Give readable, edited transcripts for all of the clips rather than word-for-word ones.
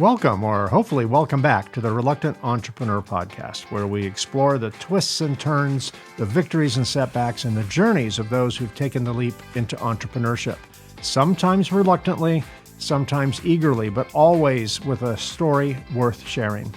Welcome, or hopefully welcome back to the Reluctant Entrepreneur Podcast, where we explore the twists and turns, the victories and setbacks, and the journeys of those who've taken the leap into entrepreneurship. Sometimes reluctantly, sometimes eagerly, but always with a story worth sharing.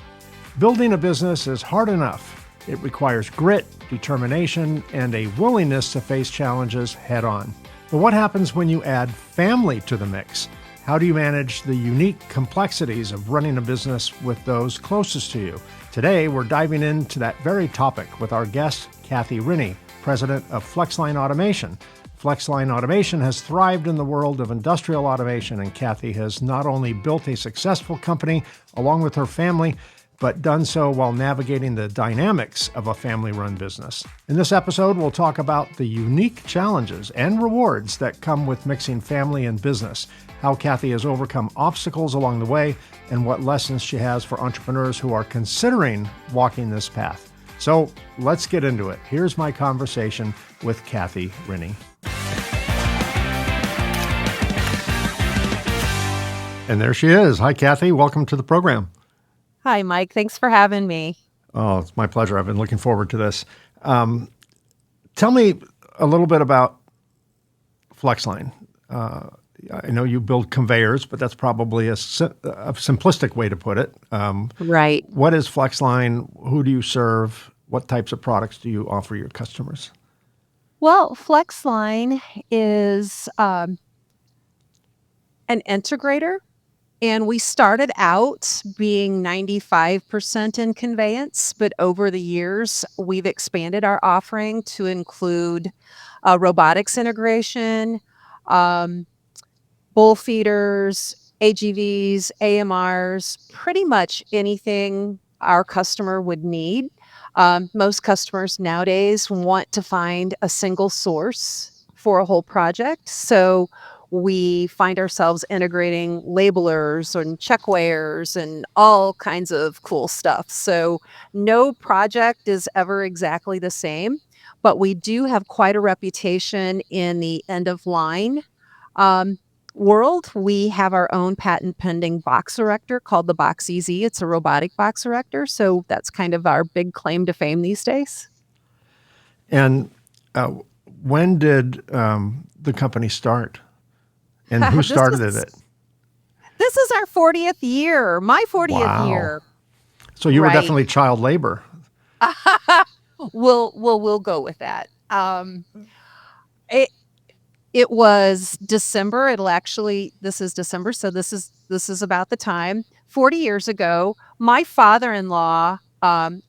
Building a business is hard enough. It requires grit, determination, and a willingness to face challenges head on. But what happens when you add family to the mix? How do you manage the unique complexities of running a business with those closest to you? Today, we're diving into that very topic with our guest, Cathy Rinne, president of FlexLine Automation. FlexLine Automation has thrived in the world of industrial automation, and Cathy has not only built a successful company along with her family, but done so while navigating the dynamics of a family-run business. In this episode, we'll talk about the unique challenges and rewards that come with mixing family and business, how Cathy has overcome obstacles along the way, and what lessons she has for entrepreneurs who are considering walking this path. So let's get into it. Here's my conversation with Cathy Rinne. And there she is. Hi, Cathy. Welcome to the program. Hi, Mike. Thanks for having me. Oh, it's my pleasure. I've been looking forward to this. Tell me a little bit about FlexLine. I know you build conveyors, but that's probably a simplistic way to put it. Right. What is FlexLine? Who do you serve? What types of products do you offer your customers? Well, FlexLine is an integrator. And we started out being 95% in conveyance, but over the years, we've expanded our offering to include robotics integration, bull feeders, AGVs, AMRs, pretty much anything our customer would need. Most customers nowadays want to find a single source for a whole project. So we find ourselves integrating labelers and check weighers and all kinds of cool stuff. So no project is ever exactly the same, but we do have quite a reputation in the end of line world. We have our own patent pending box erector called the Box EZ. It's a robotic box erector. So that's kind of our big claim to fame these days. And when did the company start? And who started it? This is our 40th year, my 40th year. So you were definitely child labor. We'll go with that. It was December. This is December, so this is about the time. 40 years ago, my father-in-law,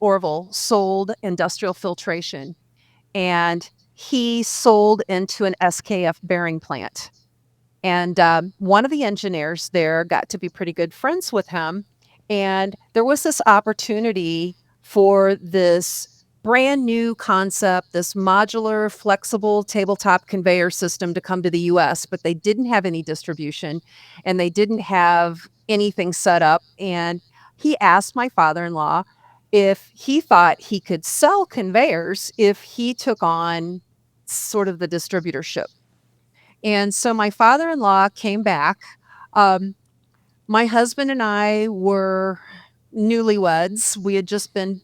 Orville, sold industrial filtration, and he sold into an SKF bearing plant. And one of the engineers there got to be pretty good friends with him. And there was this opportunity for this brand new concept, this modular, flexible tabletop conveyor system to come to the US, but they didn't have any distribution and they didn't have anything set up. And he asked my father-in-law if he thought he could sell conveyors if he took on sort of the distributorship. And so my father-in-law came back. My husband and I were newlyweds. We had just been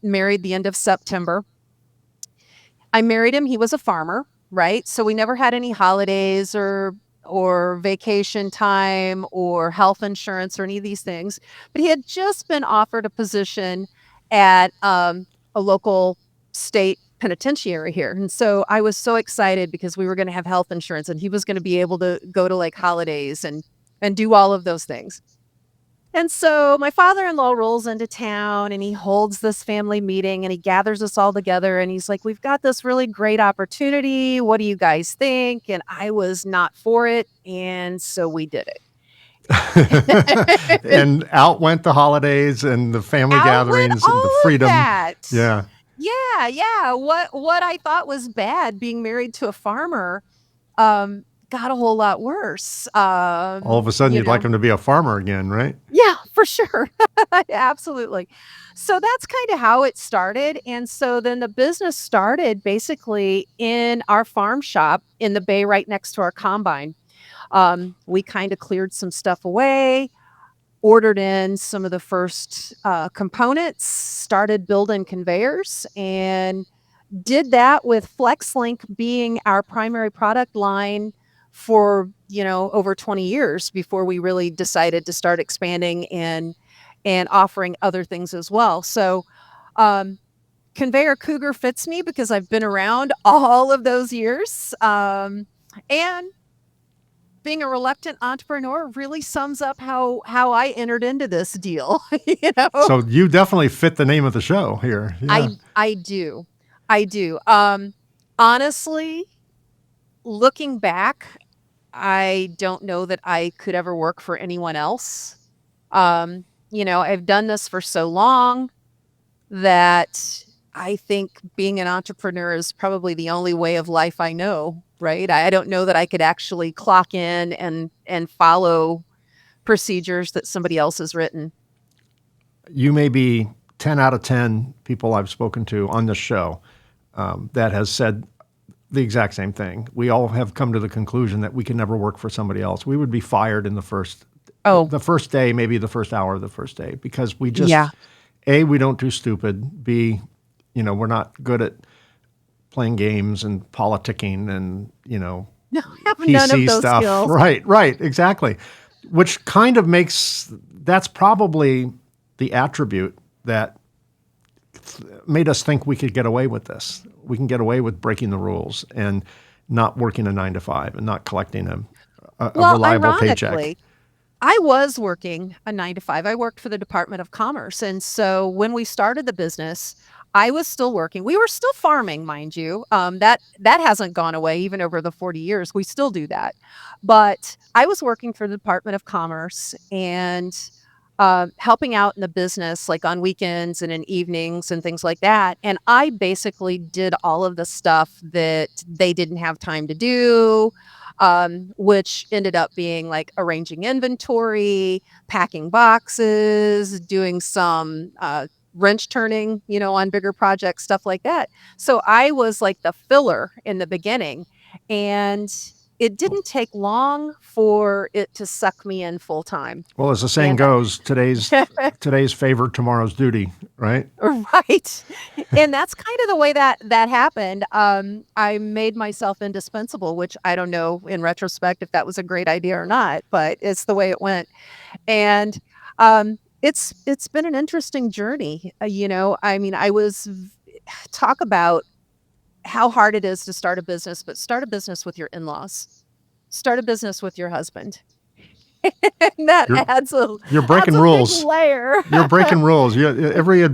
married the end of September. I married him. He was a farmer, right? So we never had any holidays or vacation time or health insurance or any of these things. But he had just been offered a position at a local state penitentiary here. And so I was so excited because we were going to have health insurance and he was going to be able to go to like holidays and do all of those things. And so my father-in-law rolls into town and he holds this family meeting and he gathers us all together and he's like, we've got this really great opportunity. What do you guys think? And I was not for it. And so we did it. And out went the holidays and the family gatherings and the freedom. Yeah. Yeah. What I thought was bad, being married to a farmer, got a whole lot worse. All of a sudden, you'd like him to be a farmer again, right? Yeah, for sure. Absolutely. So that's kind of how it started. And so then the business started basically in our farm shop in the bay right next to our combine. We kind of cleared some stuff away. ordered in some of the first components, started building conveyors, and did that with FlexLink being our primary product line for, over 20 years before we really decided to start expanding and offering other things as well. So, Conveyor Cougar fits me because I've been around all of those years. And being a reluctant entrepreneur really sums up how I entered into this deal. So you definitely fit the name of the show here. Yeah. I do. I do. Honestly, looking back, I don't know that I could ever work for anyone else. I've done this for so long that I think being an entrepreneur is probably the only way of life I know, right? I don't know that I could actually clock in and follow procedures that somebody else has written. You may be 10 out of 10 people I've spoken to on this show that has said the exact same thing. We all have come to the conclusion that we can never work for somebody else. We would be fired in the first day, maybe the first hour of the first day, because we just, Yeah. A, we don't do stupid. B, we're not good at playing games and politicking and, No, I have PC none of those stuff. skills. Right, exactly. Which kind of that's probably the attribute that made us think we could get away with this. We can get away with breaking the rules and not working a 9 to 5 and not collecting a reliable paycheck. Ironically, I was working a 9 to 5. I worked for the Department of Commerce. And so when we started the business, I was still working. We were still farming, mind you. That hasn't gone away even over the 40 years. We still do that. But I was working for the Department of Commerce and helping out in the business, like on weekends and in evenings and things like that. And I basically did all of the stuff that they didn't have time to do, which ended up being like arranging inventory, packing boxes, doing some wrench turning, on bigger projects, stuff like that. So I was like the filler in the beginning. And it didn't take long for it to suck me in full time. Well, as the saying goes, today's favor, tomorrow's duty, right? Right. And that's kind of the way that happened. I made myself indispensable, which I don't know in retrospect if that was a great idea or not, but it's the way it went. And it's been an interesting journey. Talk about how hard it is to start a business, but start a business with your in-laws. Start a business with your husband. And that you're breaking rules. Big layer. You're breaking rules. Every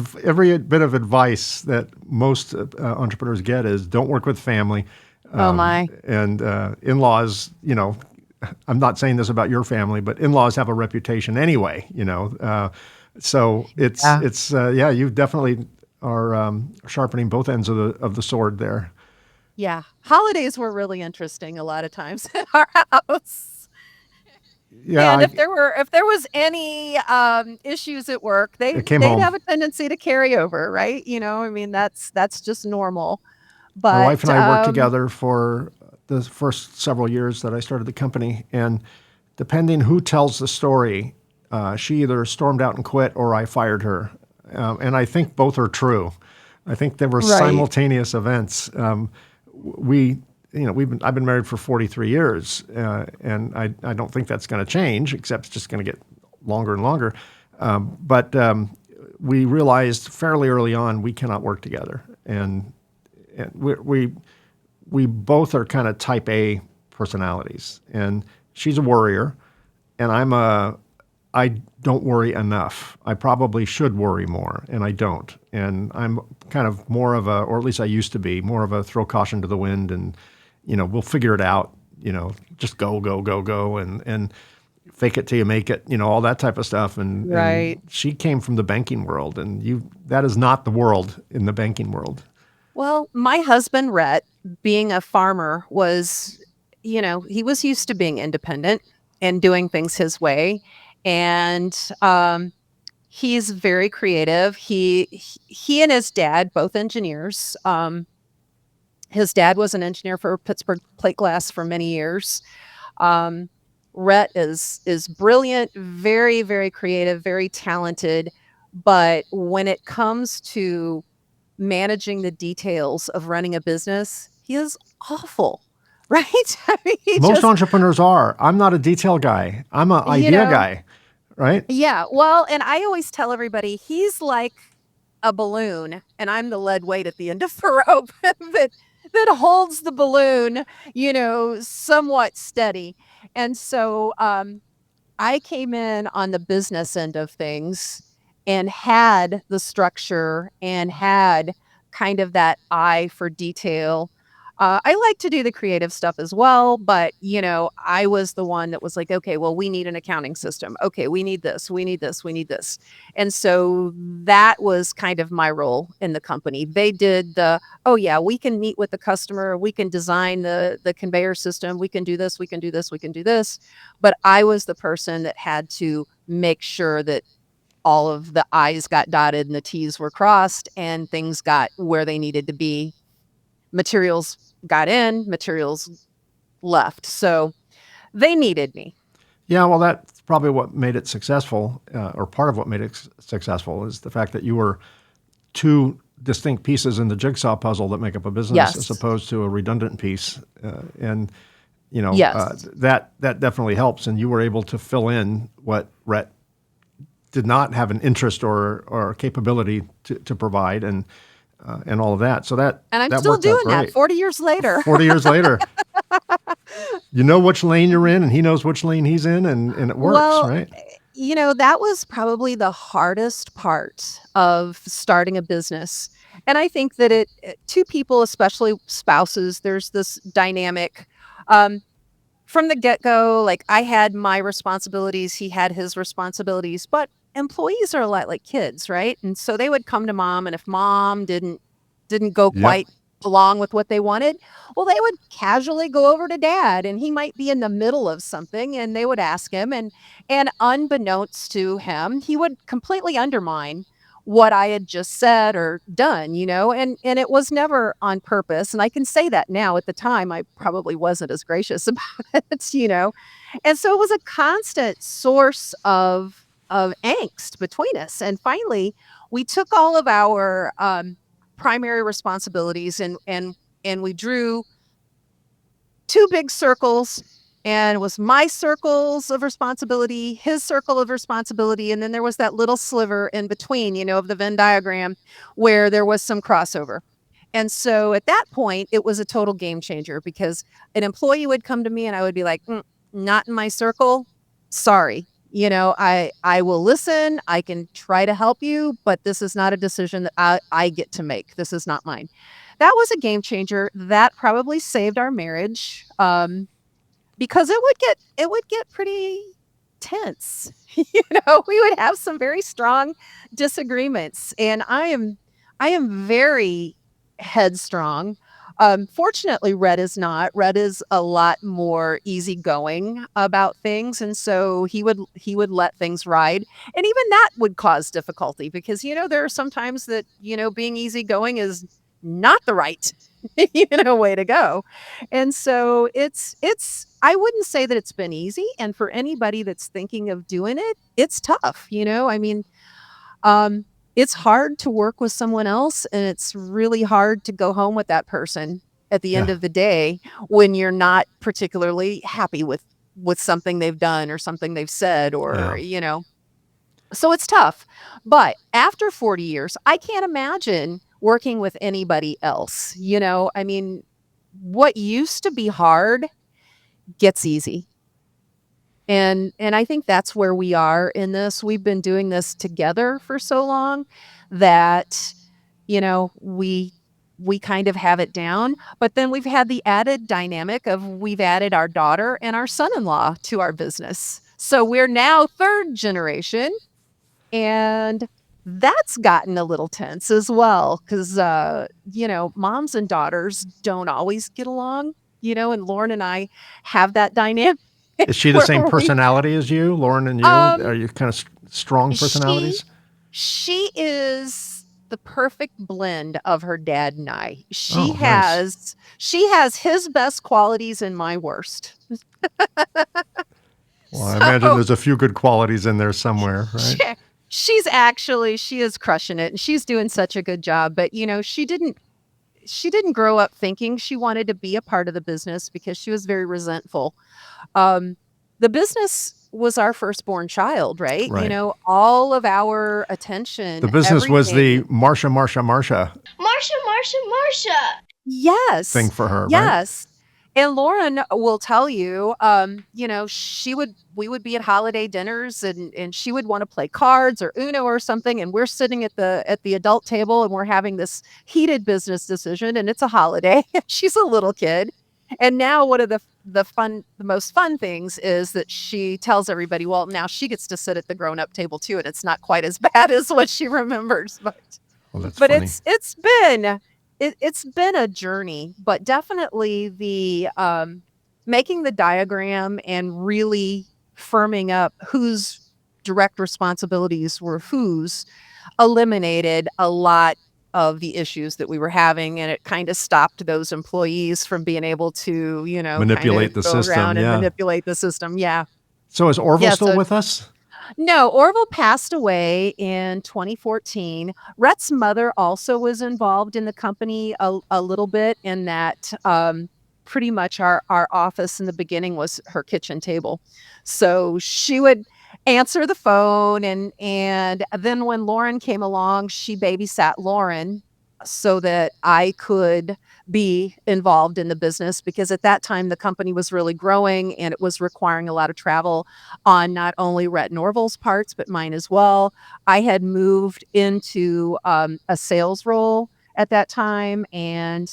bit of advice that most entrepreneurs get is don't work with family. Oh my! And in-laws, I'm not saying this about your family, but in-laws have a reputation anyway. So it's you definitely are sharpening both ends of the sword there. Yeah, holidays were really interesting a lot of times in our house. Yeah, and if there was any issues at work, they'd have a tendency to carry over, right? That's just normal. But my wife and I worked together for the first several years that I started the company, and depending who tells the story, she either stormed out and quit or I fired her. And I think both are true. I think there were simultaneous events. I've been married for 43 years, and I don't think that's going to change, except it's just going to get longer and longer. But we realized fairly early on we cannot work together, and we both are kind of type A personalities, and she's a worrier, and I don't worry enough. I probably should worry more, and I don't. And I'm kind of more of or at least I used to be, more of a throw caution to the wind and, we'll figure it out, just go, and fake it till you make it, all that type of stuff. And she came from the banking world, and that is not the world in the banking world. Well, my husband, Rhett, being a farmer, was, he was used to being independent and doing things his way. And he's very creative. He and his dad, both engineers. His dad was an engineer for Pittsburgh Plate Glass for many years. Rhett is brilliant, very, very creative, very talented, but when it comes to managing the details of running a business, he is awful, right? I mean, he Most just, entrepreneurs are. I'm not a detail guy. I'm an you idea know, guy, right? yeah. Well, and I always tell everybody he's like a balloon, and I'm the lead weight at the end of the rope that holds the balloon, somewhat steady. And so I came in on the business end of things and had the structure and had kind of that eye for detail. I like to do the creative stuff as well, but I was the one that was like, okay, well, we need an accounting system. Okay, we need this, we need this, we need this. And so that was kind of my role in the company. They did oh yeah, we can meet with the customer, we can design the conveyor system, we can do this, we can do this, we can do this. But I was the person that had to make sure that all of the I's got dotted and the T's were crossed and things got where they needed to be. Materials got in, materials left. So they needed me. Yeah, well, that's probably what made it successful, or part of what made it successful, is the fact that you were two distinct pieces in the jigsaw puzzle that make up a business, as Yes. opposed to a redundant piece. And Yes. that definitely helps. And you were able to fill in what Rhett did not have an interest or capability to provide, and all of that. So And I'm that still worked out doing that great. 40 years later. 40 years later, you know which lane you're in, and he knows which lane he's in, and it works, Well, right? that was probably the hardest part of starting a business. And I think that two people, especially spouses, there's this dynamic. Um, from the get-go, like, I had my responsibilities, he had his responsibilities, but employees are a lot like kids, right? And so they would come to mom, and if mom didn't go Yep. quite along with what they wanted, well, they would casually go over to dad, and he might be in the middle of something, and they would ask him, and unbeknownst to him, he would completely undermine what I had just said or done, and it was never on purpose. And I can say that now. At the time, I probably wasn't as gracious about it. And so it was a constant source of angst between us. And finally, we took all of our primary responsibilities and we drew two big circles, and it was my circles of responsibility, his circle of responsibility, and then there was that little sliver in between, of the Venn diagram where there was some crossover. And so at that point, it was a total game changer because an employee would come to me and I would be like, not in my circle. Sorry. I will listen. I can try to help you, but this is not a decision that I get to make. This is not mine. That was a game changer. That probably saved our marriage, because it would get pretty tense. We would have some very strong disagreements, and I am very headstrong. Fortunately, Red is not. Red is a lot more easygoing about things, and so he would let things ride, and even that would cause difficulty because there are some times that being easygoing is not the right way to go. And so it's I wouldn't say that it's been easy, and for anybody that's thinking of doing it, it's tough. I mean, um, it's hard to work with someone else, and it's really hard to go home with that person at the end Yeah. of the day when you're not particularly happy with something they've done or something they've said, or Yeah. so it's tough. But after 40 years, I can't imagine working with anybody else. I mean, what used to be hard gets easy. And I think that's where we are in this. We've been doing this together for so long that we kind of have it down. But then we've had the added dynamic of we've added our daughter and our son-in-law to our business. So we're now third generation, and that's gotten a little tense as well because moms and daughters don't always get along, and Lauren and I have that dynamic Is she the where same we personality as you, Lauren, and you? um Are you kind of strong she personalities? she is the perfect blend of her dad and I. She Oh, nice. has she has his best qualities and my worst. Well, I imagine there's a few good qualities in there somewhere, right? She is crushing it, and she's doing such a good job. But she didn't grow up thinking she wanted to be a part of the business because she was very resentful. Um, the business was our firstborn child, right? Right. All of our The attention, business was the everything. Marsha thing Yes. for her, right? Yes. And Lauren will tell you, we would be at holiday dinners and she would want to play cards or Uno or something. And we're sitting at the adult table and we're having this heated business decision and it's a holiday. She's a little kid. And now one of the most fun things is that she tells everybody, well, now she gets to sit at the grown-up table too. And it's not quite as bad as what she remembers, Well, that's but funny. it's been a journey, but definitely the making the diagram and really firming up whose direct responsibilities were whose eliminated a lot of the issues that we were having, and it kind of stopped those employees from being able to, kind of Manipulate the go system, around and yeah. manipulate the system. Yeah. So is Orville Yeah. still So with us? no, Orville passed away in 2014. Rhett's mother also was involved in the company a little bit in that pretty much our office in the beginning was her kitchen table. So she would answer the phone and then when Lauren came along, she babysat Lauren so that I could be involved in the business because at that time the company was really growing and it was requiring a lot of travel on not only Rhett Norval's parts, but mine as well. I had moved into a sales role at that time and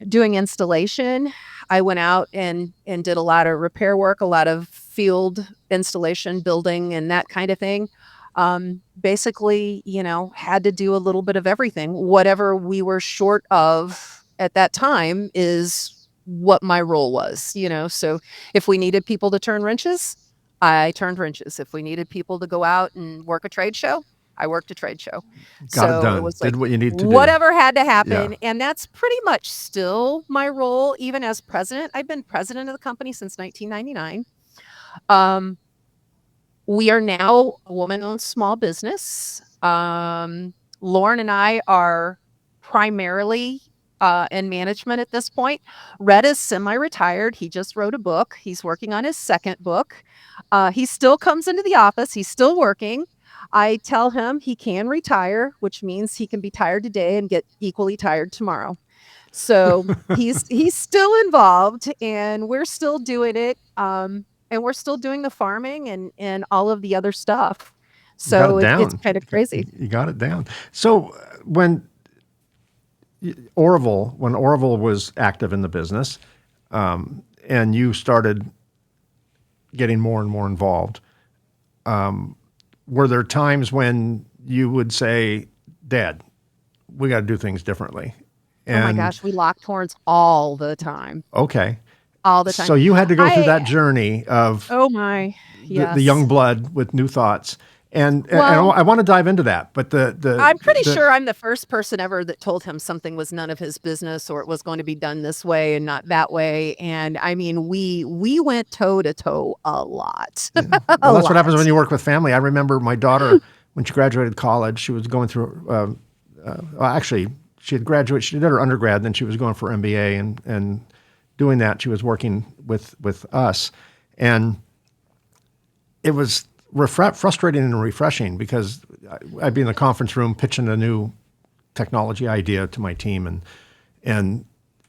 doing installation. I went out and did a lot of repair work, a lot of field installation, building, and that kind of thing. Basically, had to do a little bit of everything. Whatever we were short of at that time is what my role was, So if we needed people to turn wrenches, I turned wrenches. If we needed people to go out and work a trade show, I worked a trade show. Got it So it done. was like Did what you need to do. whatever had to Yeah. happen. And that's pretty much still my role, even as president. I've been president of the company since 1999. Um, we are now a woman-owned small business. Lauren and I are primarily in management at this point. Red is semi-retired. He just wrote a book. He's working on his second book. He still comes into the office. He's still working. I tell him he can retire, which means he can be tired today and get equally tired tomorrow. So he's still involved, and we're still doing it. And we're still doing the farming and all of the other stuff. You got So it it's down. kind of crazy. You got it down. So when Orville was active in the business, and you started getting more and more involved, were there times when you would say, Dad, we got to do things differently? Oh my gosh, we locked horns all the time. Okay. All the time. So you had to go through that journey of Oh my, the yes. young blood with new thoughts. And Well, I want to dive into that, but I'm pretty sure I'm the first person ever that told him something was none of his business or it was going to be done this way and not that way. And I mean, we went toe to toe a lot. Well, that's what happens when you work with family. I remember my daughter, when she graduated college, she was going through, actually, she had graduated, she did her undergrad, then she was going for MBA, and doing that, she was working with us. And it was frustrating and refreshing because I'd be in the conference room pitching a new technology idea to my team, and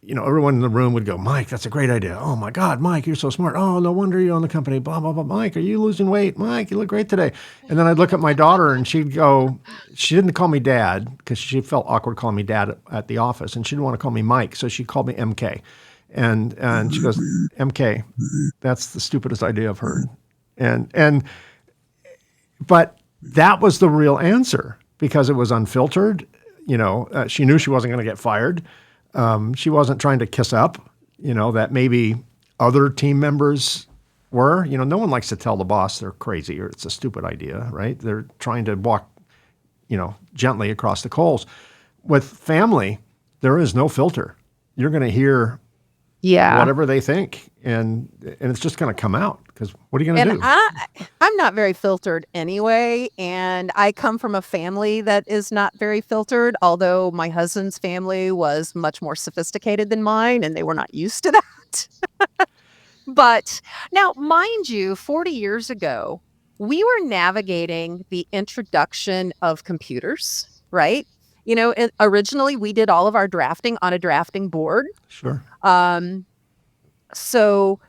everyone in the room would go, Mike, that's a great idea. Oh my God, Mike, you're so smart. Oh, no wonder you own the company. Blah blah blah. Mike, are you losing weight? Mike, you look great today. And then I'd look at my daughter, and she'd go. She didn't call me Dad because she felt awkward calling me Dad at the office, and she didn't want to call me Mike, so she called me MK. And she goes, MK, that's the stupidest idea I've heard. But that was the real answer because it was unfiltered. She knew she wasn't going to get fired. She wasn't trying to kiss up, that maybe other team members were. No one likes to tell the boss they're crazy or it's a stupid idea, right? They're trying to walk, gently across the coals. With family, there is no filter. You're going to hear Yeah. whatever they think, and it's just going to come out, because what are you going to And do? I'm not very filtered anyway, and I come from a family that is not very filtered, although my husband's family was much more sophisticated than mine, and they were not used to that. But now, mind you, 40 years ago, we were navigating the introduction of computers, right? Originally, we did all of our drafting on a drafting board. Sure. Um, so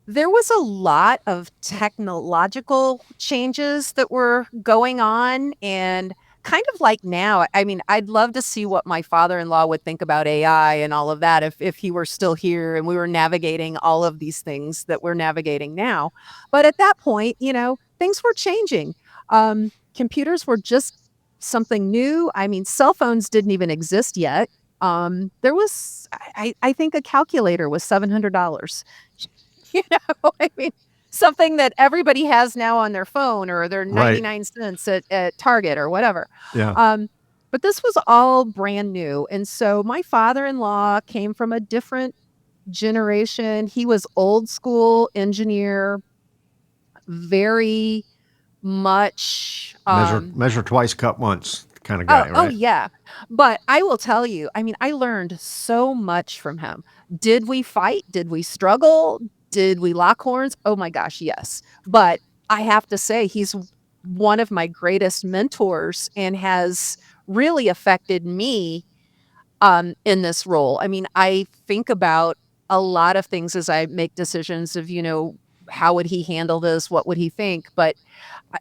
there was a lot of technological changes that were going on, and kind of like now, I mean, I'd love to see what my father-in-law would think about AI and all of that if he were still here and we were navigating all of these things that we're navigating now. But at that point, things were changing. Computers were just something new. I mean, cell phones didn't even exist yet. There was, I think a calculator was $700. I mean, something that everybody has now on their phone or their Right. 99 cents at Target or whatever. Yeah. But this was all brand new. And so my father-in-law came from a different generation. He was old school engineer, very much Measure twice, cut once kind of Oh, guy, oh right? yeah. But I will tell you, I mean, I learned so much from him. Did we fight? Did we struggle? Did we lock horns? Oh my gosh, yes. But I have to say, he's one of my greatest mentors and has really affected me in this role. I mean, I think about a lot of things as I make decisions of, how would he handle this? What would he think? But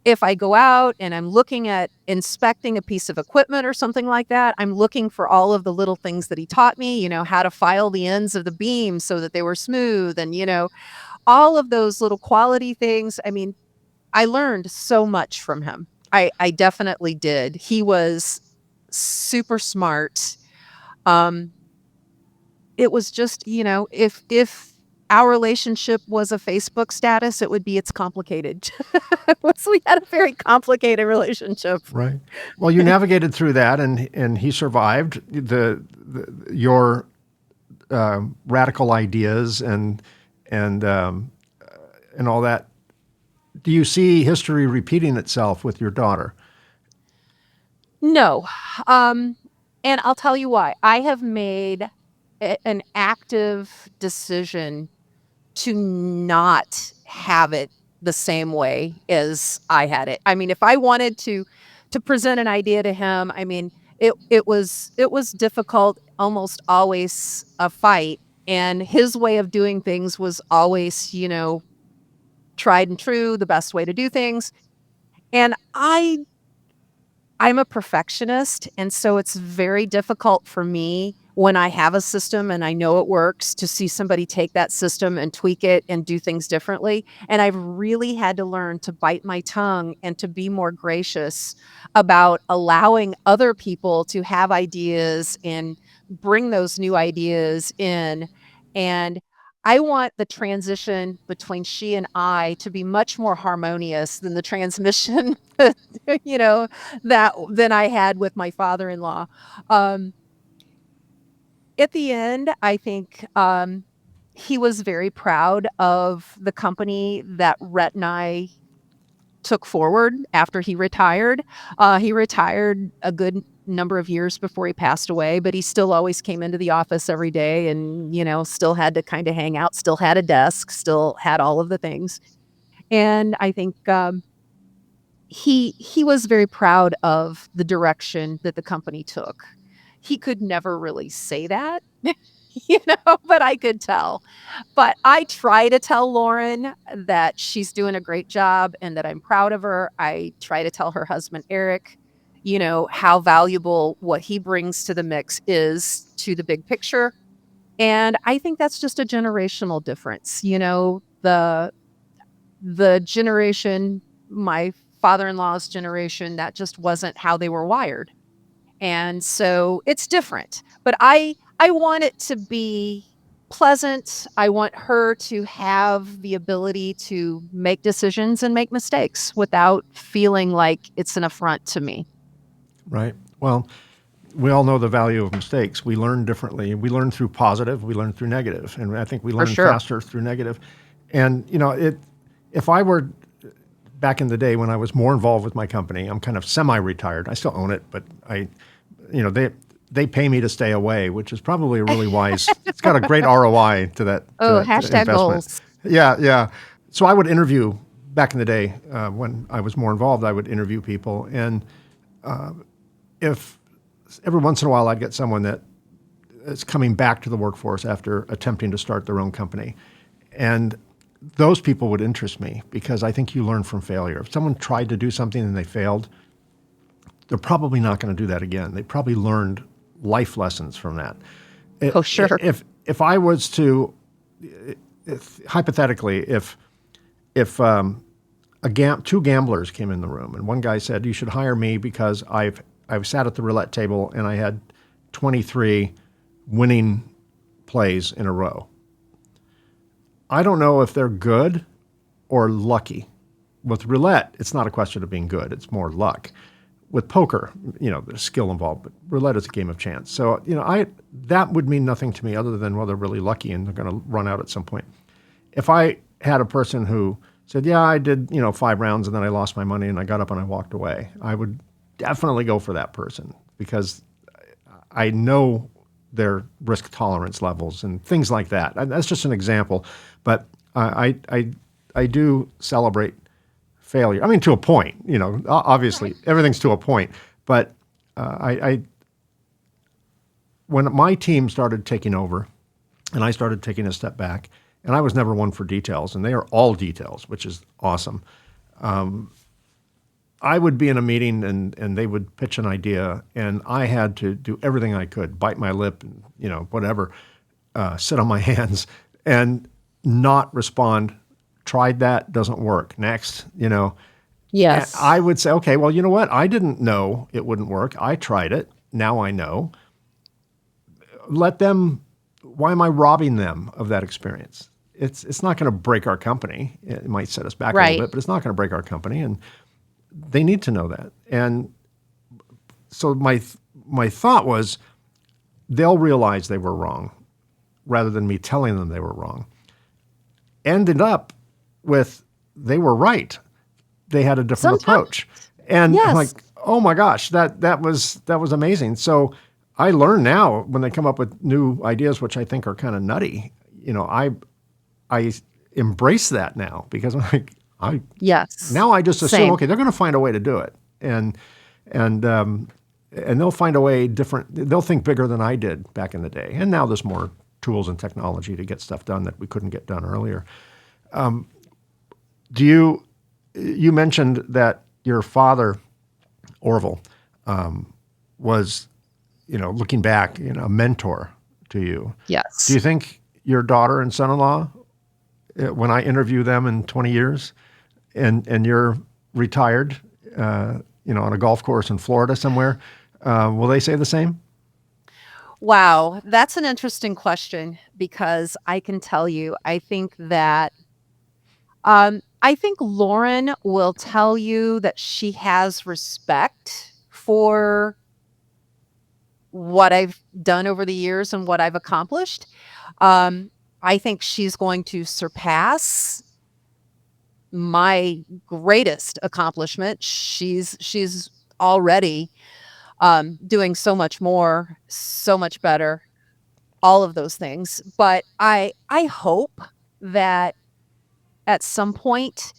if I go out and I'm looking at inspecting a piece of equipment or something like that, I'm looking for all of the little things that he taught me, how to file the ends of the beam so that they were smooth and, all of those little quality things. I mean, I learned so much from him. I definitely did. He was super smart. Um, it was just, if our relationship was a Facebook status, it would be it's complicated. We had a very complicated relationship. Right. Well, you navigated through that, and he survived your radical ideas and all that. Do you see history repeating itself with your daughter? No. Um, and I'll tell you why. I have made an active decision to not have it the same way as I had it. I mean, if I wanted to present an idea to him, I mean, it was difficult, almost always a fight, and his way of doing things was always, tried and true, the best way to do things. And I'm a perfectionist, and so it's very difficult for me when I have a system and I know it works to see somebody take that system and tweak it and do things differently. And I've really had to learn to bite my tongue and to be more gracious about allowing other people to have ideas and bring those new ideas in. And I want the transition between she and I to be much more harmonious than the transmission, you know, that than I had with my father-in-law. Um, at the end, I think, he was very proud of the company that Rhett and I took forward after he retired. He retired a good number of years before he passed away, but he still always came into the office every day and, still had to kinda hang out, still had a desk, still had all of the things. And I think, he was very proud of the direction that the company took. He could never really say that, but I could tell. But I try to tell Lauren that she's doing a great job and that I'm proud of her. I try to tell her husband, Eric, how valuable what he brings to the mix is to the big picture. And I think that's just a generational difference. The generation, my father-in-law's generation, that just wasn't how they were wired. And so it's different. But I want it to be pleasant. I want her to have the ability to make decisions and make mistakes without feeling like it's an affront to me. Right. Well, we all know the value of mistakes. We learn differently. We learn through positive. We learn through negative, and I think we For learn sure. faster through negative. And if I were back in the day when I was more involved with my company, I'm kind of semi-retired. I still own it, but they pay me to stay away, which is probably a really wise. It's got a great ROI to Oh, that hashtag investment. goals. Yeah, yeah. So I would interview back in the day when I was more involved. I would interview people, and if every once in a while I'd get someone that is coming back to the workforce after attempting to start their own company, and those people would interest me because I think you learn from failure. If someone tried to do something and they failed, they're probably not going to do that again. They probably learned life lessons from that. Oh, sure. If I was to hypothetically, if two gamblers came in the room and one guy said, "You should hire me because I've sat at the roulette table and I had 23 winning plays in a row." I don't know if they're good or lucky. With roulette, it's not a question of being good; it's more luck. With poker, there's skill involved, but roulette is a game of chance. So, I that would mean nothing to me other than, well, they're really lucky and they're going to run out at some point. If I had a person who said, "Yeah, I did, 5 rounds and then I lost my money and I got up and I walked away," I would definitely go for that person because I know their risk tolerance levels and things like that. And that's just an example, but I do celebrate failure. I mean, to a point, obviously everything's to a point, but I when my team started taking over and I started taking a step back, and I was never one for details, and they are all details, which is awesome. I would be in a meeting and they would pitch an idea, and I had to do everything I could, bite my lip, and, whatever, sit on my hands and not respond. Tried that, doesn't work. Next, And Yes. I would say, okay, well, you know what? I didn't know it wouldn't work. I tried it. Now I know. Let them, why am I robbing them of that experience? It's not going to break our company. It might set us back a little Right. bit, but it's not going to break our company. And they need to know that. And so my thought was they'll realize they were wrong rather than me telling them they were wrong. Ended up with they were right. They had a different Sometimes, approach. And I'm like, yes. oh my gosh, that was amazing. So I learn now when they come up with new ideas, which I think are kind of nutty, I embrace that now because I'm like, Yes. now I just assume, Same. okay, they're going to find a way to do it. And and they'll find a way different. They'll think bigger than I did back in the day. And now there's more tools and technology to get stuff done that we couldn't get done earlier. Do you mentioned that your father, Orville, was, looking back, a mentor to you. Do Yes. you think your daughter and son-in-law, when I interview them in 20 years, and you're retired, on a golf course in Florida somewhere, will they say the same? Wow, that's an interesting question because I can tell you, I think Lauren will tell you that she has respect for what I've done over the years and what I've accomplished. Um, I think she's going to surpass my greatest accomplishment. She's already doing so much more, so much better, all of those things. But I hope that at some point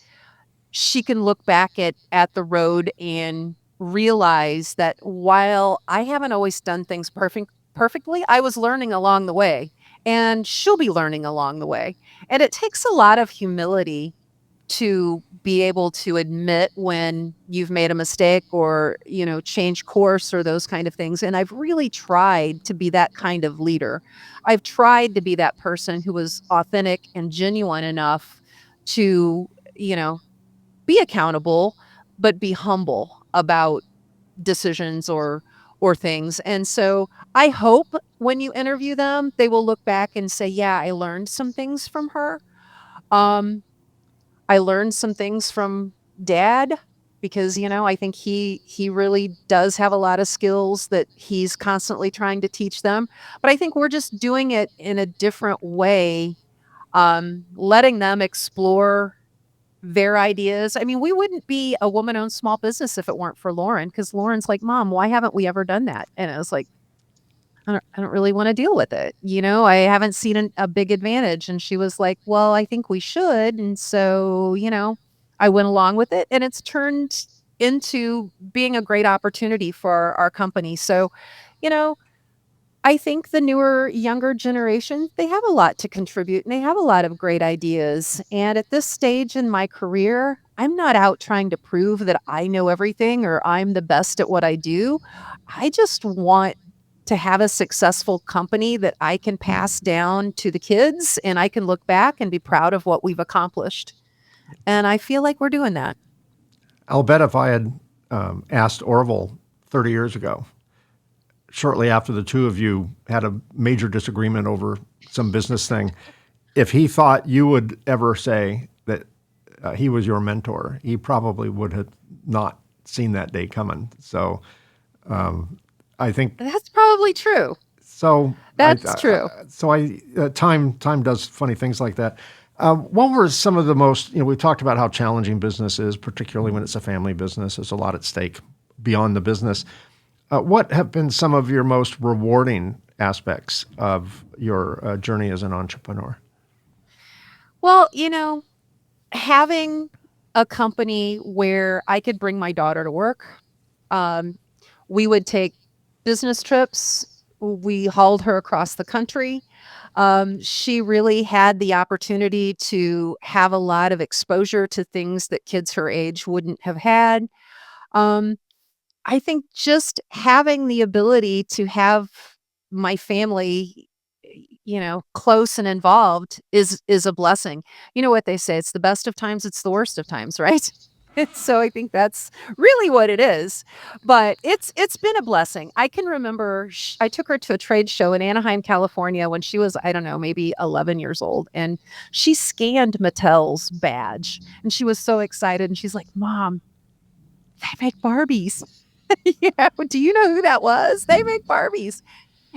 she can look back at the road and realize that while I haven't always done things perfectly, I was learning along the way, and she'll be learning along the way. And it takes a lot of humility to be able to admit when you've made a mistake or, change course or those kind of things. And I've really tried to be that kind of leader. I've tried to be that person who was authentic and genuine enough to, you know, be accountable, but be humble about decisions or things. And so I hope when you interview them, they will look back and say, "Yeah, I learned some things from her. Um, I learned some things from dad." because, I think he really does have a lot of skills that he's constantly trying to teach them. But I think we're just doing it in a different way, letting them explore their ideas. I mean, we wouldn't be a woman-owned small business if it weren't for Lauren, because Lauren's like, "Mom, why haven't we ever done that?" And I was like, I don't really wanna deal with it, I haven't seen a big advantage, and she was like, "Well, I think we should," and so, I went along with it, and it's turned into being a great opportunity for our company. So, you know, I think the newer, younger generation, they have a lot to contribute and they have a lot of great ideas. And at this stage in my career, I'm not out trying to prove that I know everything or I'm the best at what I do. I just want to have a successful company that I can pass down to the kids and I can look back and be proud of what we've accomplished. And I feel like we're doing that. I'll bet if I had asked Orville 30 years ago, shortly after the two of you had a major disagreement over some business thing, if he thought you would ever say that he was your mentor, he probably would have not seen that day coming. So I think That's probably true. so. That's true. Time does funny things like that. What were some of the most, we've talked about how challenging business is, particularly when it's a family business. There's a lot at stake beyond the business. What have been some of your most rewarding aspects of your journey as an entrepreneur? Well, having a company where I could bring my daughter to work. Um, we would take business trips. We hauled her across the country. She really had the opportunity to have a lot of exposure to things that kids her age wouldn't have had. Um, I think just having the ability to have my family, close and involved is a blessing. You know what they say, it's the best of times, it's the worst of times, right? And so I think that's really what it is. But it's been a blessing. I can remember I took her to a trade show in Anaheim, California when she was, I don't know, maybe 11 years old, and she scanned Mattel's badge and she was so excited and she's like, "Mom, they make Barbies." Do you know who that was? They make Barbies.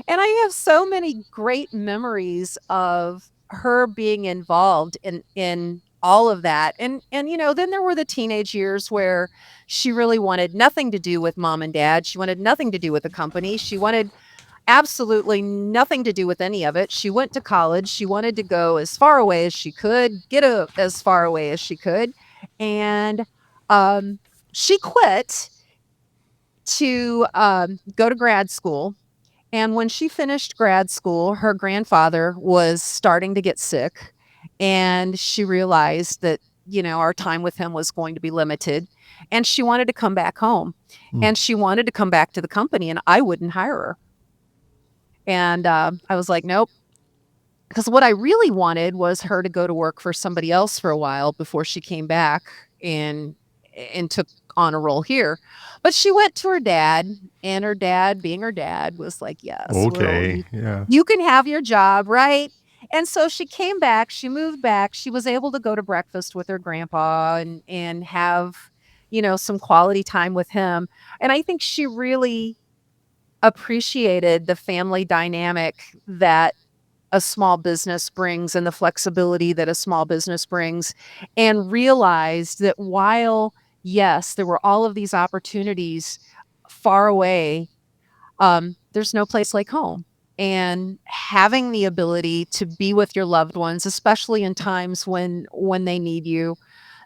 And I have so many great memories of her being involved in all of that. And then there were the teenage years where she really wanted nothing to do with mom and dad. She wanted nothing to do with the company. She wanted absolutely nothing to do with any of it. She went to college. She wanted to go as far away as she could, as far away as she could. And she quit to go to grad school. And when she finished grad school, her grandfather was starting to get sick. And she realized that, our time with him was going to be limited. And she wanted to come back home. Hmm. And she wanted to come back to the company, and I wouldn't hire her. And I was like, nope. Because what I really wanted was her to go to work for somebody else for a while before she came back and took on a role here. But she went to her dad, and her dad, being her dad, was like, "Yes, Okay, yeah. you can have your job, right?" And so she came back, she moved back, she was able to go to breakfast with her grandpa and have, some quality time with him. And I think she really appreciated the family dynamic that a small business brings and the flexibility that a small business brings, and realized that while, yes, there were all of these opportunities far away, there's no place like home. And having the ability to be with your loved ones, especially in times when they need you,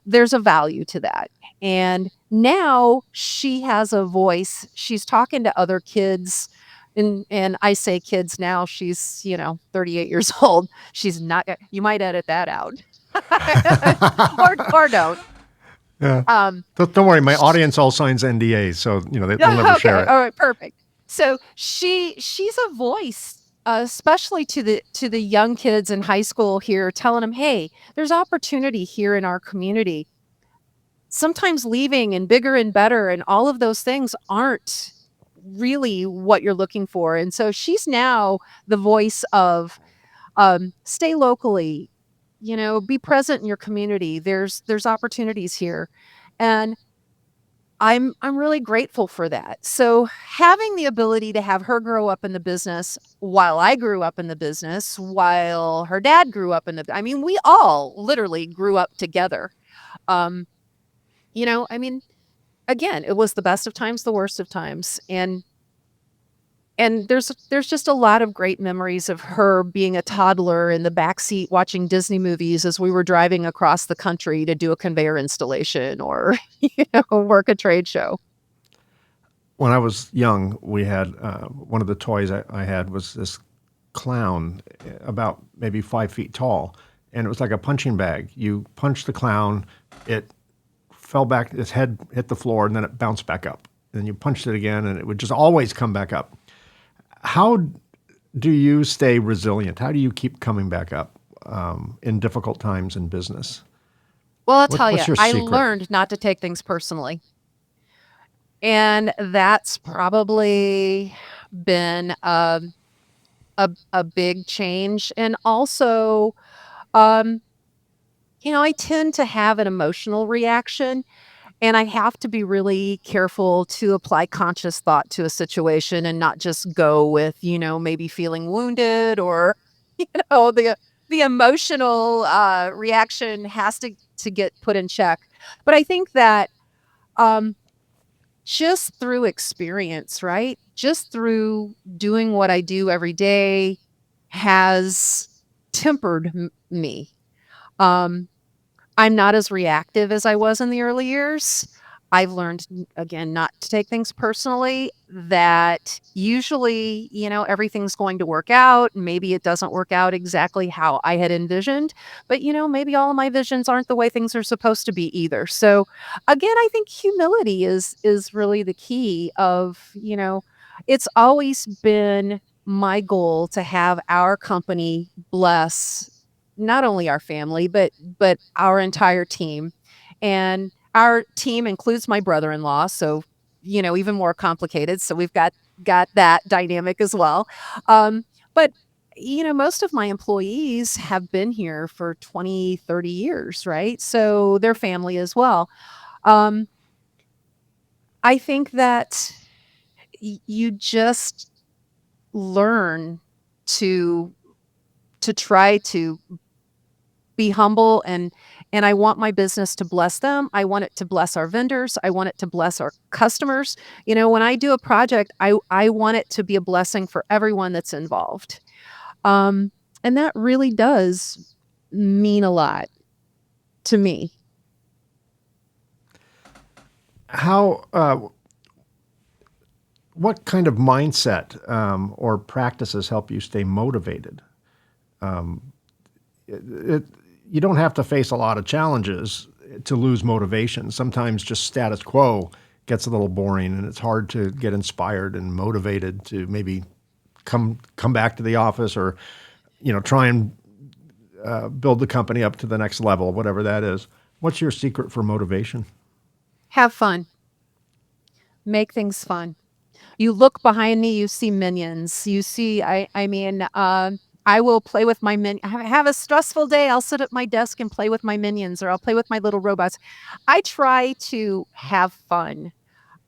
there's a value to that. And now she has a voice. She's talking to other kids. And I say kids now, she's, 38 years old. She's not, you might edit that out. or don't. Yeah. Um, Don't worry, my sh- audience all signs NDAs, so they'll never share okay, it. all right, perfect. So she's a voice, especially to the young kids in high school here, telling them, hey, there's opportunity here in our community. Sometimes leaving and bigger and better and all of those things aren't really what you're looking for. And so she's now the voice of, stay locally, be present in your community. There's opportunities here. And I'm really grateful for that. So having the ability to have her grow up in the business while I grew up in the business, while her dad grew up in I mean, we all literally grew up together. Um, I mean, again, it was the best of times, the worst of times. And there's just a lot of great memories of her being a toddler in the backseat watching Disney movies as we were driving across the country to do a conveyor installation or, work a trade show. When I was young, we had one of the toys I had was this clown, about maybe 5 feet tall, and it was like a punching bag. You punched the clown, it fell back, its head hit the floor, and then it bounced back up. And then you punched it again, and it would just always come back up. How do you stay resilient? How do you keep coming back up in difficult times in business? Well, I'll tell you, What's your I secret? learned not to take things personally. And that's probably been a big change. And also, um, I tend to have an emotional reaction, and I have to be really careful to apply conscious thought to a situation and not just go with, maybe feeling wounded or, the emotional reaction has to get put in check. But I think that um, just through experience, right? Just through doing what I do every day has tempered me. Um, I'm not as reactive as I was in the early years. I've learned, again, not to take things personally, that usually, everything's going to work out. Maybe it doesn't work out exactly how I had envisioned, but, maybe all of my visions aren't the way things are supposed to be either. So again, I think humility is really the key of, it's always been my goal to have our company bless not only our family, but our entire team. And our team includes my brother-in-law, so, even more complicated. So we've got that dynamic as well. But most of my employees have been here for 20, 30 years, right? So they're family as well. Um, I think that you just learn to try to be humble, and I want my business to bless them. I want it to bless our vendors. I want it to bless our customers. When I do a project, I want it to be a blessing for everyone that's involved. Um, and that really does mean a lot to me. How what kind of mindset or practices help you stay motivated? It, you don't have to face a lot of challenges to lose motivation. Sometimes just status quo gets a little boring, and it's hard to get inspired and motivated to maybe come back to the office, or try and build the company up to the next level, whatever that is. What's your secret for motivation? Have fun. Make things fun. You look behind me, you see minions. You see, I mean, I will play with my I have a stressful day. I'll sit at my desk and play with my minions, or I'll play with my little robots. I try to have fun.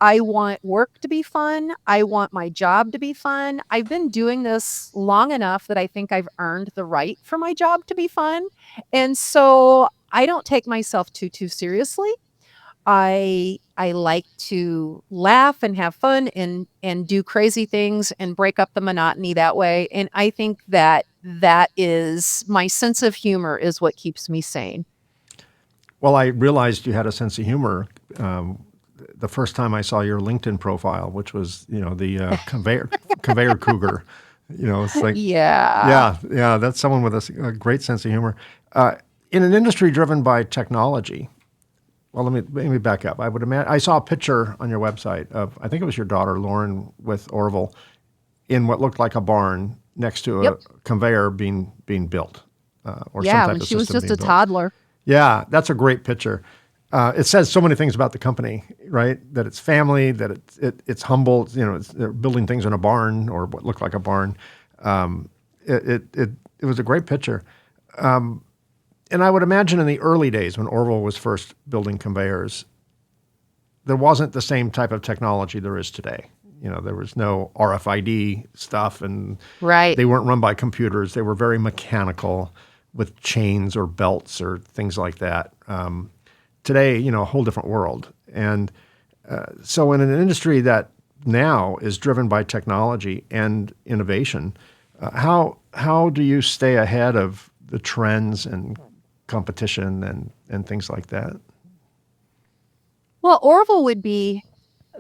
I want work to be fun. I want my job to be fun. I've been doing this long enough that I think I've earned the right for my job to be fun. And so I don't take myself too seriously. I like to laugh and have fun and do crazy things and break up the monotony that way. And I think that is my sense of humor is what keeps me sane. Well, I realized you had a sense of humor the first time I saw your LinkedIn profile, which was the conveyor cougar. It's like, Yeah. yeah, that's someone with a great sense of humor. Uh, in an industry driven by technology, well, let me back up. I would imagine I saw a picture on your website of, I think it was your daughter Lauren with Orville in what looked like a barn next to a Yep. conveyor being built, or some Yeah, type when of she was system just being a built. toddler. Yeah, that's a great picture. It says so many things about the company, right? That it's family, that it's humble. They're building things in a barn, or what looked like a barn. Um, it was a great picture. And I would imagine in the early days when Orville was first building conveyors, there wasn't the same type of technology there is today. There was no RFID stuff, and Right. they weren't run by computers. They were very mechanical with chains or belts or things like that. Today, a whole different world. And so in an industry that now is driven by technology and innovation, how do you stay ahead of the trends and competition and things like that? Well, Orville would be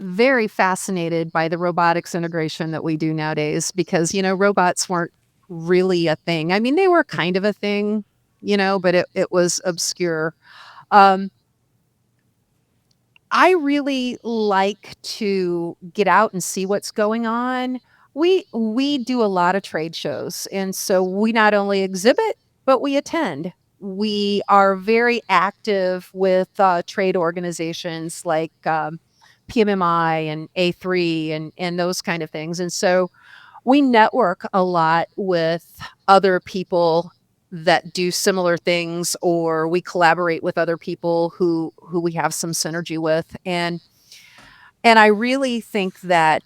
very fascinated by the robotics integration that we do nowadays because, robots weren't really a thing. I mean, they were kind of a thing, but it was obscure. Um, I really like to get out and see what's going on. We do a lot of trade shows, and so we not only exhibit, but we attend. We are very active with trade organizations like PMMI and A3 and those kind of things. And so we network a lot with other people that do similar things, or we collaborate with other people who we have some synergy with. And I really think that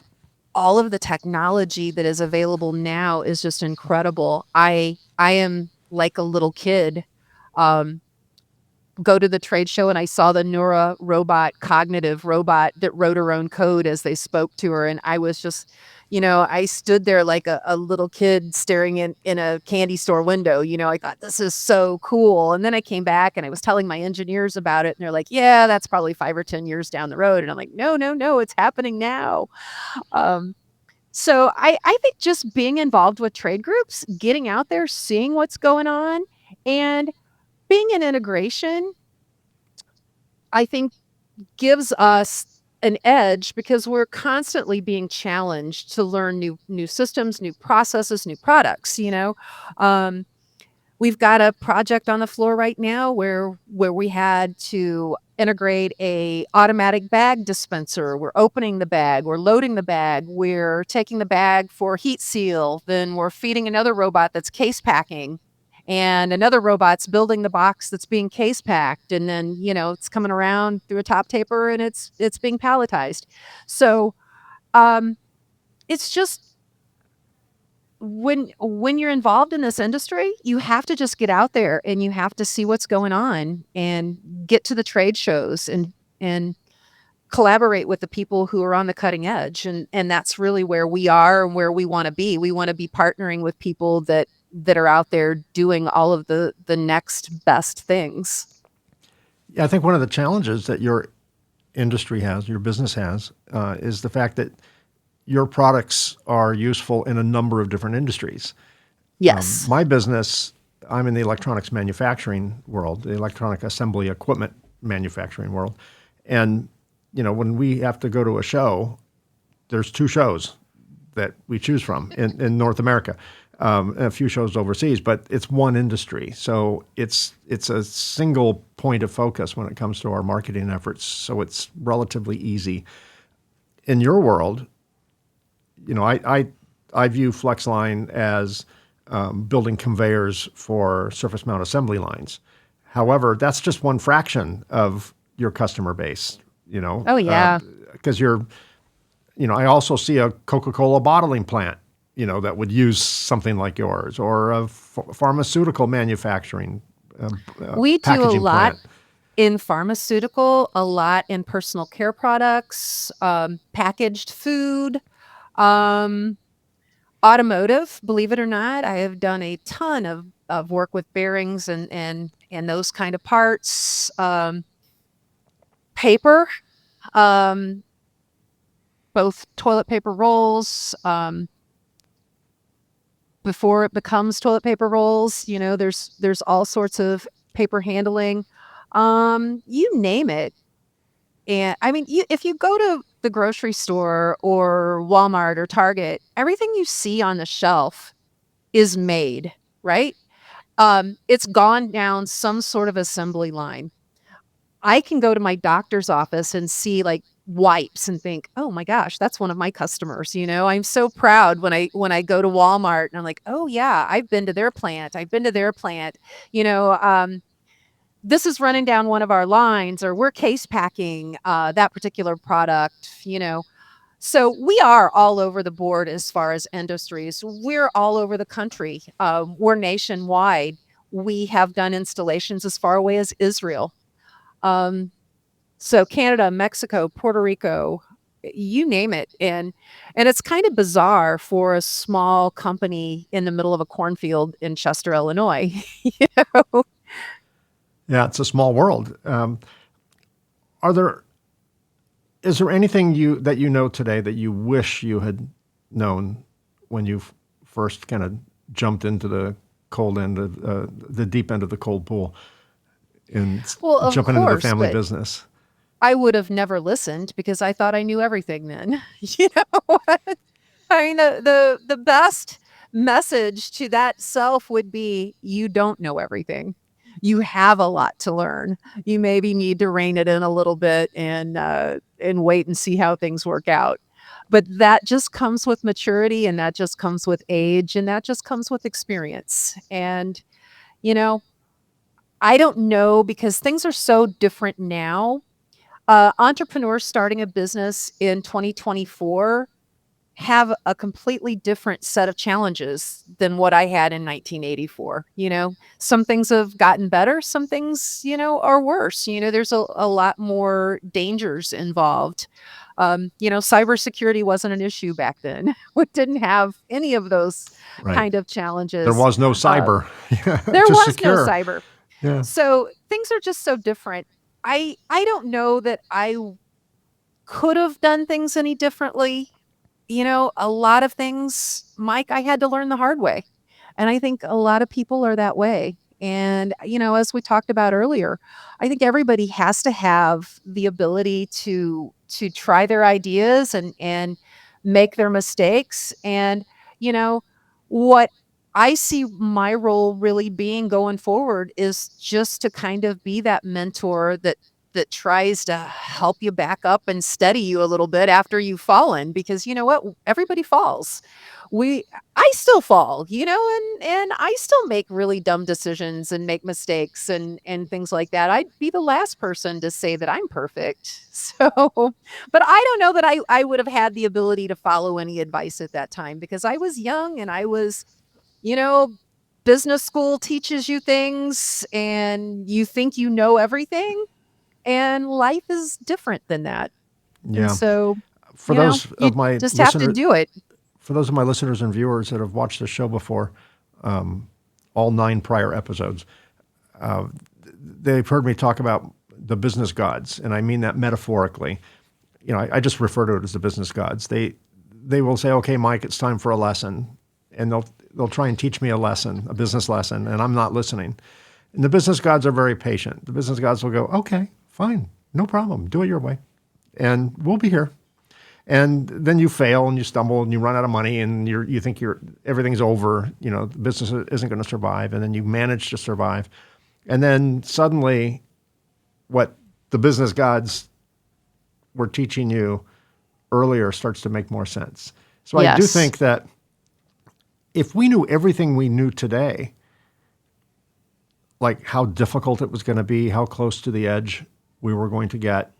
all of the technology that is available now is just incredible. I am like a little kid. Um, go to the trade show and I saw the Neura robot, cognitive robot that wrote her own code as they spoke to her. And I was just, I stood there like a little kid staring in a candy store window. I thought, this is so cool. And then I came back and I was telling my engineers about it. And they're like, yeah, that's probably 5 or 10 years down the road. And I'm like, no, no, no, it's happening now. Um, so I think just being involved with trade groups, getting out there, seeing what's going on, and being in integration, I think gives us an edge because we're constantly being challenged to learn new systems, new processes, new products. Um, we've got a project on the floor right now where we had to integrate a automatic bag dispenser. We're opening the bag, we're loading the bag, we're taking the bag for heat seal, then we're feeding another robot that's case packing, and another robot's building the box that's being case packed, and then it's coming around through a top taper and it's being palletized. So um it's just when you're involved in this industry, you have to just get out there and you have to see what's going on and get to the trade shows and collaborate with the people who are on the cutting edge. And that's really where we are and where we want to be. We want to be partnering with people that are out there doing all of the next best things. Yeah, I think one of the challenges that your industry has, your business has, is the fact that your products are useful in a number of different industries. Yes. My business, I'm in the electronics manufacturing world, the electronic assembly equipment manufacturing world. And, when we have to go to a show, there's 2 shows that we choose from in North America, and a few shows overseas, but it's one industry. So it's a single point of focus when it comes to our marketing efforts. So it's relatively easy. In your world, I view FlexLine as building conveyors for surface mount assembly lines. However, that's just one fraction of your customer base, Oh yeah. because I also see a Coca-Cola bottling plant, that would use something like yours, or a pharmaceutical manufacturing We do a packaging lot plant. in pharmaceutical, a lot in personal care products, packaged food, um, automotive. Believe it or not, I have done a ton of work with bearings and those kind of parts. Paper, um, both toilet paper rolls. Before it becomes toilet paper rolls, there's all sorts of paper handling. You name it. And I mean, if you go to the grocery store or Walmart or Target, everything you see on the shelf is made, right? It's gone down some sort of assembly line. I can go to my doctor's office and see like wipes and think, "Oh my gosh, that's one of my customers." I'm so proud when I go to Walmart and I'm like, "Oh yeah, I've been to their plant. I've been to their plant." You know, um, this is running down one of our lines, or we're case packing that particular product. So we are all over the board as far as industries. We're all over the country. We're nationwide. We have done installations as far away as Israel. Um, so Canada, Mexico, Puerto Rico, you name it. And it's kind of bizarre for a small company in the middle of a cornfield in Chester, Illinois. You know? Yeah, it's a small world. Are there is there anything that you know today that you wish you had known when you first kind of jumped into the cold end of the deep end of the cold pool and Well, of jumping into the course, family but business? I would have never listened because I thought I knew everything then. You know what? I mean, the best message to that self would be, you don't know everything. You have a lot to learn. You maybe need to rein it in a little bit and wait and see how things work out. But that just comes with maturity, and that just comes with age, and that just comes with experience. And, you know, I don't know, because things are so different now. Entrepreneurs starting a business in 2024 have a completely different set of challenges than what I had in 1984. Some things have gotten better, some things, are worse. There's a lot more dangers involved. Cybersecurity wasn't an issue back then. We didn't have any of those Right. kind of There challenges. was no Uh, cyber there to was no secure. cyber. Yeah. So things are just so different. I don't know that I could have done things any differently. A lot of things, Mike, I had to learn the hard way. And I think a lot of people are that way. And, as we talked about earlier, I think everybody has to have the ability to try their ideas and make their mistakes. And, you know, what I see my role really being going forward is just to kind of be that mentor that tries to help you back up and steady you a little bit after you've fallen, because you know what? Everybody falls. We I still fall, and I still make really dumb decisions and make mistakes and things like that. I'd be the last person to say that I'm perfect. So, but I don't know that I would have had the ability to follow any advice at that time, because I was young and I was, you know, business school teaches you things and you think you know everything, and life is different than that. And Yeah. so, For those you of my just have to listeners, do it. for those of my listeners and viewers that have watched the show before, all 9 prior episodes, they've heard me talk about the business gods, and I mean that metaphorically. I just refer to it as the business gods. They will say, "Okay, Mike, it's time for a lesson," and they'll try and teach me a lesson, a business lesson, and I'm not listening. And the business gods are very patient. The business gods will go, "Okay, fine, no problem, do it your way, and we'll be here." And then you fail and you stumble and you run out of money and you think everything's over. The business isn't going to survive, and then you manage to survive, and then suddenly, what the business gods were teaching you earlier starts to make more sense. So I do Yes. think that if we knew everything we knew today, like how difficult it was going to be, how close to the edge we were going to get,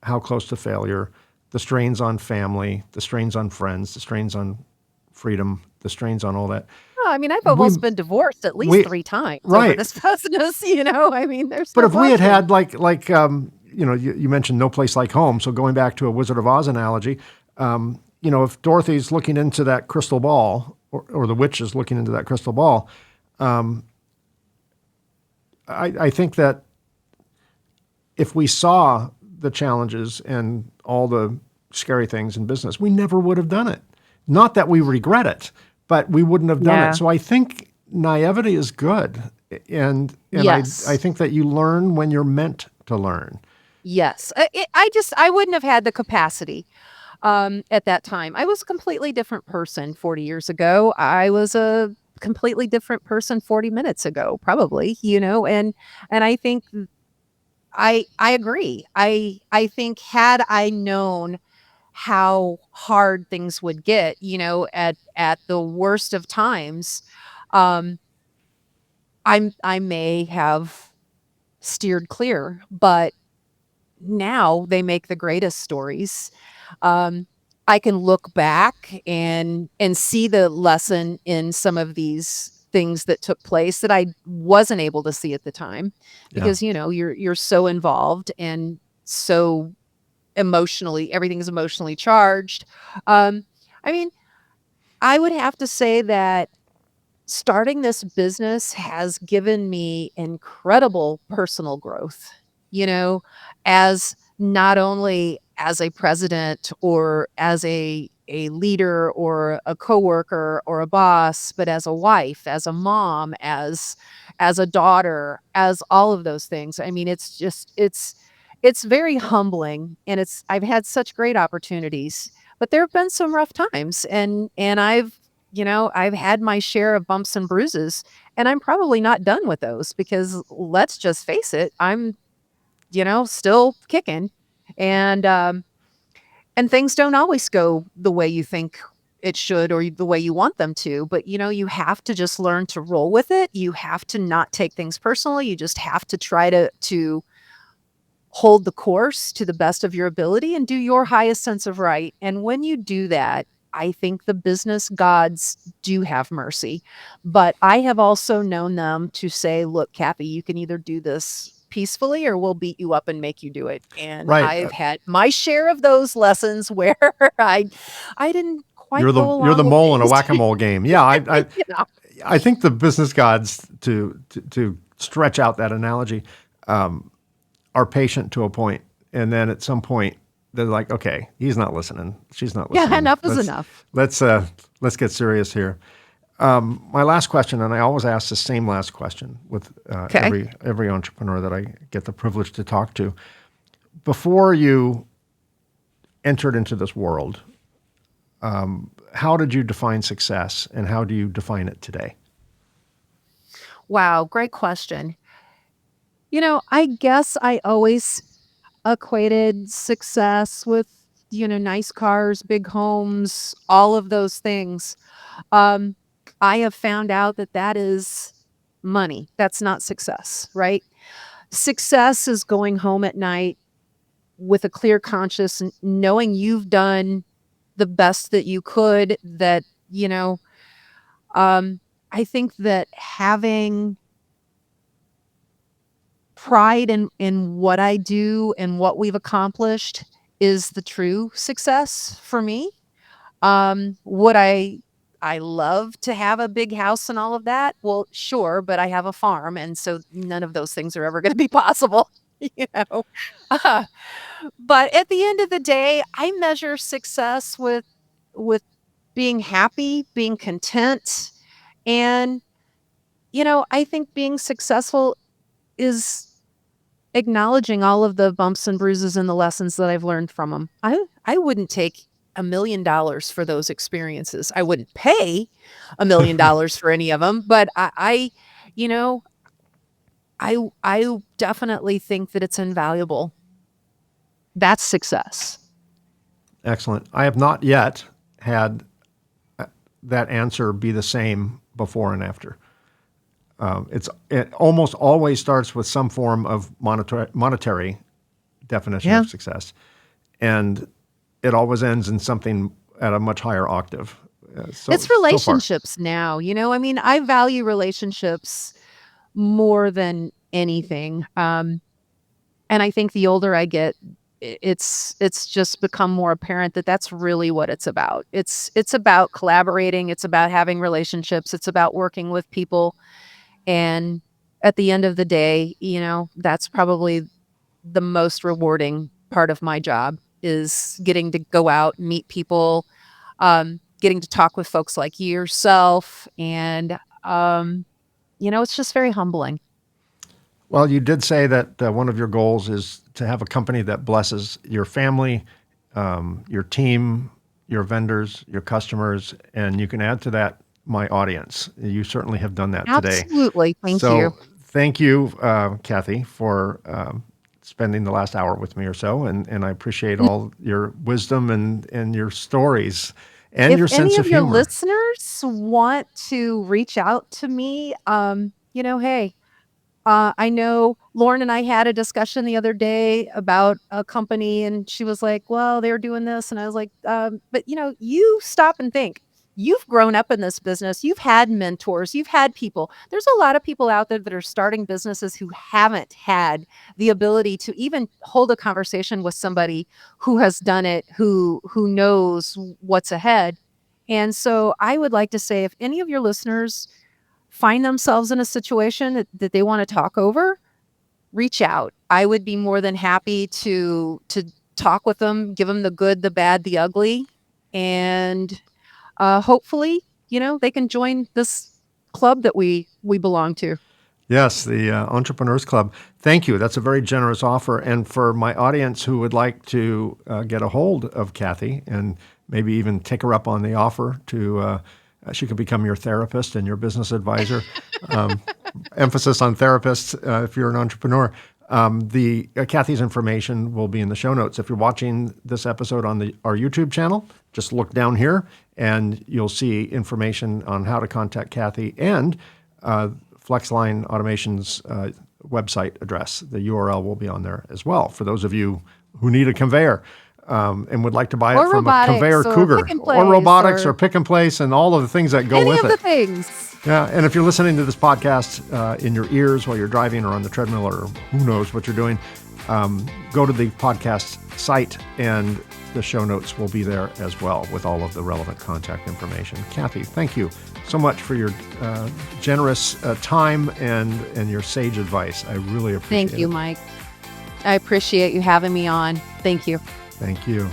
how close to failure, the strains on family, the strains on friends, the strains on freedom, the strains on all that. Well, I mean, I've We, almost been divorced at least we, 3 times over right. this business. I mean, there's But no if we had question. you mentioned no place like home. So going back to a Wizard of Oz analogy, if Dorothy's looking into that crystal ball, or the witch is looking into that crystal ball, I think that if we saw the challenges and all the scary things in business, we never would have done it. Not that we regret it, but we wouldn't have done it. Yeah. So I think naivety is good, and I Yes. think that you learn when you're meant to learn. Yes. I wouldn't have had the capacity at that time. I was a completely different person 40 years ago. I was a completely different person 40 minutes ago, probably, and I think I agree. I think, had I known how hard things would get, at the worst of times, um, I may have steered clear, but now they make the greatest stories. Um, I can look back and see the lesson in some of these things that took place that I wasn't able to see at the time Yeah. because, you're so involved and so emotionally everything is emotionally charged. Um, I mean, I would have to say that starting this business has given me incredible personal growth, you know, as not only as a president or as a leader or a coworker or a boss, but as a wife, as a mom, as a daughter, as all of those things. I mean, it's very humbling and I've had such great opportunities, but there have been some rough times and I've had my share of bumps and bruises, and I'm probably not done with those because let's just face it, I'm, still kicking. And and things don't always go the way you think it should or the way you want them to, but you have to just learn to roll with it. You have to not take things personally. You just have to try to hold the course to the best of your ability and do your highest sense of right. And when you do that, I think the business gods do have mercy. But I have also known them to say, look, Kathy, you can either do this peacefully or we'll beat you up and make you do it. And Right. I've had my share of those lessons where I didn't quite go You're the along with mole in a things. whack-a-mole game. Yeah, you know. I think the business gods, to stretch out that analogy, are patient to a point, and then at some point they're like, okay, he's not listening, she's not Yeah, listening. enough is enough. Let's let's get serious here. My last question, and I always ask the same last question with Okay. every entrepreneur that I get the privilege to talk to. Before you entered into this world, how did you define success, and how do you define it today? Wow, great question. I guess I always equated success with, nice cars, big homes, all of those things. Um, I have found out that that is money. That's not success, right? Success is going home at night with a clear conscience, knowing you've done the best that you could, that, you know, um, I think that having pride in what I do and what we've accomplished is the true success for me. Would I love to have a big house and all of that? Well, sure, but I have a farm, and so none of those things are ever gonna be possible, you know? Uh, but at the end of the day, I measure success with being happy, being content, and, I think being successful is acknowledging all of the bumps and bruises and the lessons that I've learned from them. I wouldn't take $1,000,000 for those experiences. I wouldn't pay $1,000,000 for any of them, but you know, I definitely think that it's invaluable. That's success. Excellent. I have not yet had that answer be the same before and after. It almost always starts with some form of monetary definition Yeah. of success, and it always ends in something at a much higher octave. It's So far, relationships now, I mean, I value relationships more than anything. And I think the older I get, it's just become more apparent that that's really what it's about. It's about collaborating, it's about having relationships, it's about working with people, and at the end of the day, that's probably the most rewarding part of my job is getting to go out, meet people, getting to talk with folks like yourself, and it's just very humbling. well, you did say that one of your goals is to have a company that blesses your family, your team, your vendors, your customers, and you can add to that my audience. You certainly have done that today. Absolutely, thank you. So thank you, Kathy, for spending the last hour with me or so, and I appreciate all your wisdom and your stories and If your any sense of of your humor. listeners want to reach out to me, hey, I know Lauren and I had a discussion the other day about a company, and she was like, well, they're doing this. And I was like, but you stop and think. You've grown up in this business. You've had mentors. You've had people. There's a lot of people out there that are starting businesses who haven't had the ability to even hold a conversation with somebody who has done it, who knows what's ahead. And so I would like to say, if any of your listeners find themselves in a situation that they want to talk over, reach out. I would be more than happy to talk with them, give them the good, the bad, the ugly, and hopefully, they can join this club that we belong to. Yes, the Entrepreneurs Club. Thank you. That's a very generous offer. And for my audience who would like to get a hold of Cathy and maybe even take her up on the offer to she could become your therapist and your business advisor. Emphasis on therapists if you're an entrepreneur. The Cathy's information will be in the show notes. If you're watching this episode on our YouTube channel, just look down here and you'll see information on how to contact Cathy and Flexline Automation's website address. The URL will be on there as well for those of you who need a conveyor. And would like to buy it from a Conveyor Cougar, or Robotics, or Pick and Place, and all of the things that go with it. Any of the things. Yeah, and if you're listening to this podcast in your ears while you're driving or on the treadmill or who knows what you're doing, go to the podcast site and the show notes will be there as well with all of the relevant contact information. Cathy, thank you so much for your generous time and your sage advice. I really appreciate it. Thank you, Mike. I appreciate you having me on. Thank you. Thank you.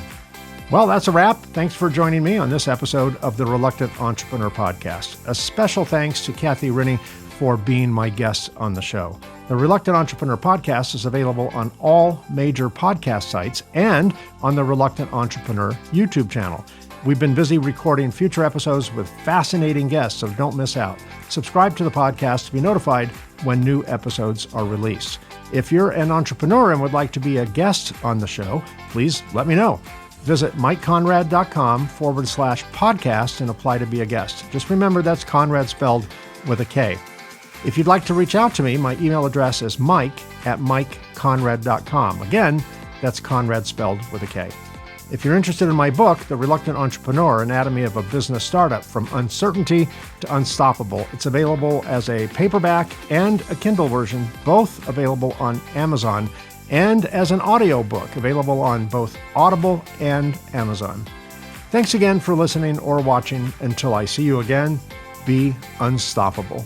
Well, that's a wrap. Thanks for joining me on this episode of the Reluctant Entrepreneur Podcast. A special thanks to Cathy Rinne for being my guest on the show. The Reluctant Entrepreneur Podcast is available on all major podcast sites and on the Reluctant Entrepreneur YouTube channel. We've been busy recording future episodes with fascinating guests, so don't miss out. Subscribe to the podcast to be notified when new episodes are released. If you're an entrepreneur and would like to be a guest on the show, please let me know. Visit mikeconrad.com/podcast and apply to be a guest. Just remember that's Conrad spelled with a K. If you'd like to reach out to me, my email address is mike@mikeconrad.com. Again, that's Conrad spelled with a K. If you're interested in my book, The Reluctant Entrepreneur, Anatomy of a Business Startup from Uncertainty to Unstoppable, it's available as a paperback and a Kindle version, both available on Amazon, and as an audiobook available on both Audible and Amazon. Thanks again for listening or watching. Until I see you again, be unstoppable.